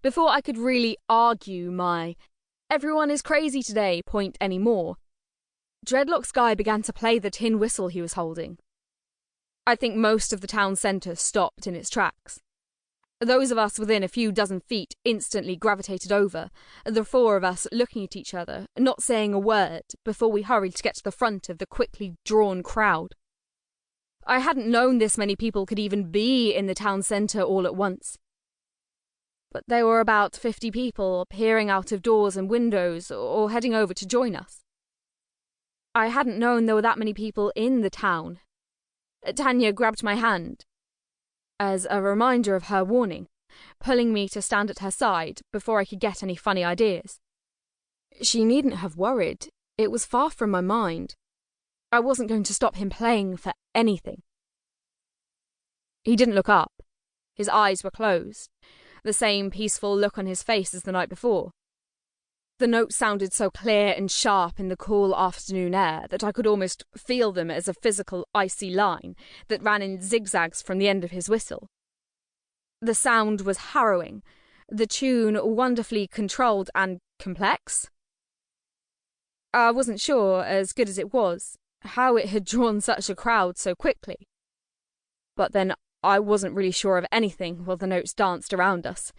before I could really argue my "everyone is crazy today" point anymore, Dreadlock's guy began to play the tin whistle he was holding. I think most of the town centre stopped in its tracks. Those of us within a few dozen feet instantly gravitated over, the four of us looking at each other, not saying a word, before we hurried to get to the front of the quickly drawn crowd. I hadn't known this many people could even be in the town centre all at once. But there were about 50 people peering out of doors and windows or heading over to join us. I hadn't known there were that many people in the town. Tanya grabbed my hand, as a reminder of her warning, pulling me to stand at her side before I could get any funny ideas. She needn't have worried. It was far from my mind. I wasn't going to stop him playing for anything. He didn't look up. His eyes were closed, the same peaceful look on his face as the night before. The notes sounded so clear and sharp in the cool afternoon air that I could almost feel them as a physical icy line that ran in zigzags from the end of his whistle. The sound was harrowing, the tune wonderfully controlled and complex. I wasn't sure, as good as it was, how it had drawn such a crowd so quickly. But then I wasn't really sure of anything while the notes danced around us,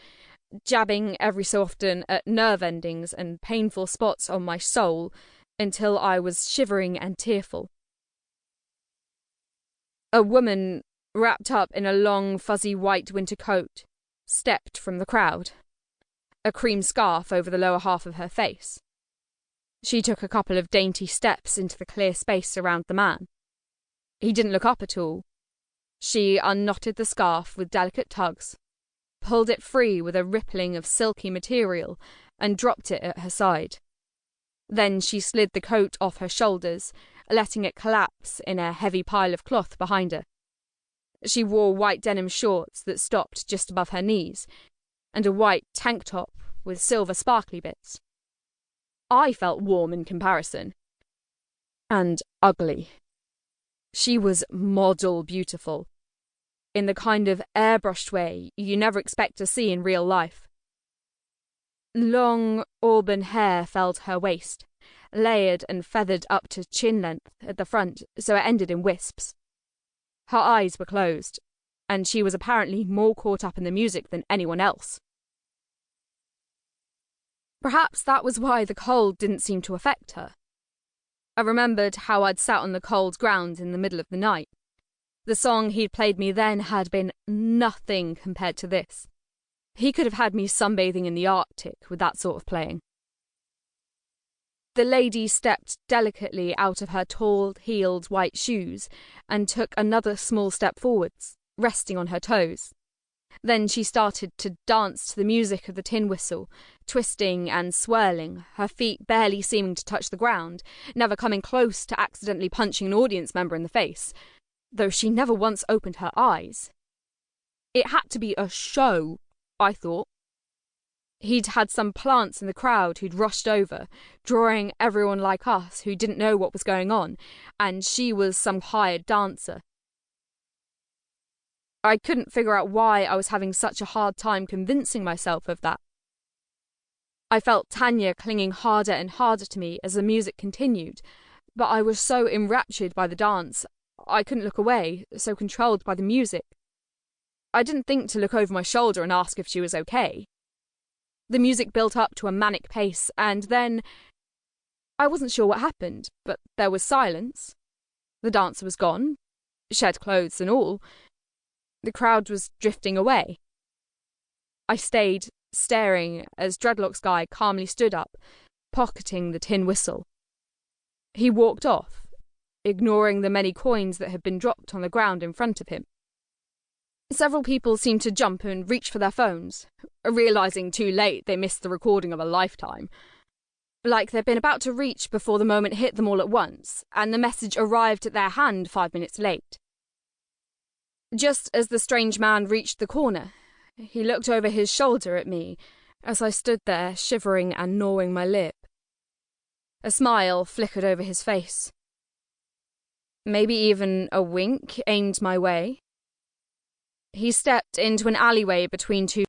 jabbing every so often at nerve endings and painful spots on my soul until I was shivering and tearful. A woman, wrapped up in a long, fuzzy white winter coat, stepped from the crowd, a cream scarf over the lower half of her face. She took a couple of dainty steps into the clear space around the man. He didn't look up at all. She unknotted the scarf with delicate tugs, pulled it free with a rippling of silky material, and dropped it at her side. Then she slid the coat off her shoulders, letting it collapse in a heavy pile of cloth behind her. She wore white denim shorts that stopped just above her knees, and a white tank top with silver sparkly bits. I felt warm in comparison. And ugly. She was model beautiful, in the kind of airbrushed way you never expect to see in real life. Long auburn hair fell to her waist, layered and feathered up to chin length at the front so it ended in wisps. Her eyes were closed, and she was apparently more caught up in the music than anyone else. Perhaps that was why the cold didn't seem to affect her. I remembered how I'd sat on the cold ground in the middle of the night. The song he'd played me then had been nothing compared to this. He could have had me sunbathing in the Arctic with that sort of playing. The lady stepped delicately out of her tall-heeled white shoes and took another small step forwards, resting on her toes. Then she started to dance to the music of the tin whistle, twisting and swirling, her feet barely seeming to touch the ground, never coming close to accidentally punching an audience member in the face, though she never once opened her eyes. It had to be a show, I thought. He'd had some plants in the crowd who'd rushed over, drawing everyone like us who didn't know what was going on, and she was some hired dancer. I couldn't figure out why I was having such a hard time convincing myself of that. I felt Tanya clinging harder and harder to me as the music continued, but I was so enraptured by the dance, I couldn't look away, so controlled by the music. I didn't think to look over my shoulder and ask if she was okay. The music built up to a manic pace, and then I wasn't sure what happened, but there was silence. The dancer was gone, shed clothes and all. The crowd was drifting away. I stayed, staring, as Dreadlock's guy calmly stood up, pocketing the tin whistle. He walked off, ignoring the many coins that had been dropped on the ground in front of him. Several people seemed to jump and reach for their phones, realising too late they missed the recording of a lifetime. Like they'd been about to reach before the moment hit them all at once, and the message arrived at their hand 5 minutes late. Just as the strange man reached the corner, he looked over his shoulder at me as I stood there shivering and gnawing my lip. A smile flickered over his face. Maybe even a wink aimed my way. He stepped into an alleyway between two